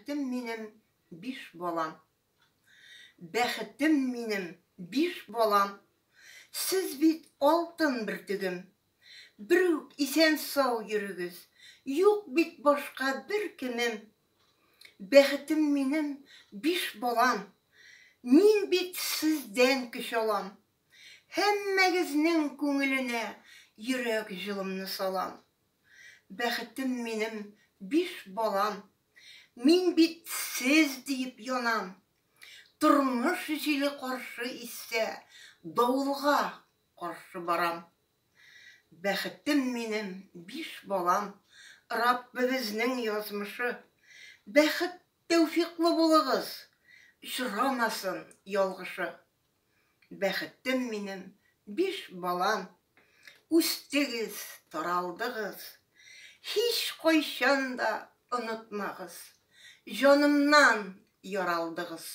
Бәхетім менім 5 балам. Бәхетім менім 5 балам. Сіз бит алтын бөртегім. Біреу исән сау йөрегез. Юк бит башка бер кемем. Бәхетім менім 5 балам. Мин бит сездән көч алам. Һәммәгезнең күңеленә йөрәк җылымны салам. Бәхетім менім 5 балам. Мин бит сез дип янам. Тормыш җиле каршы исә, давылга каршы барам. Бәхетім менім 5 балам. Раббыбызнең язмышы. Бәхет тәүфиклы булыгыз. Очрамасын ялгышы. Бәхетім менім 5 балам. Үстегез, таралдыгыз. Һич кайчан да онытмагыз. Җанымнан яралдыгыз.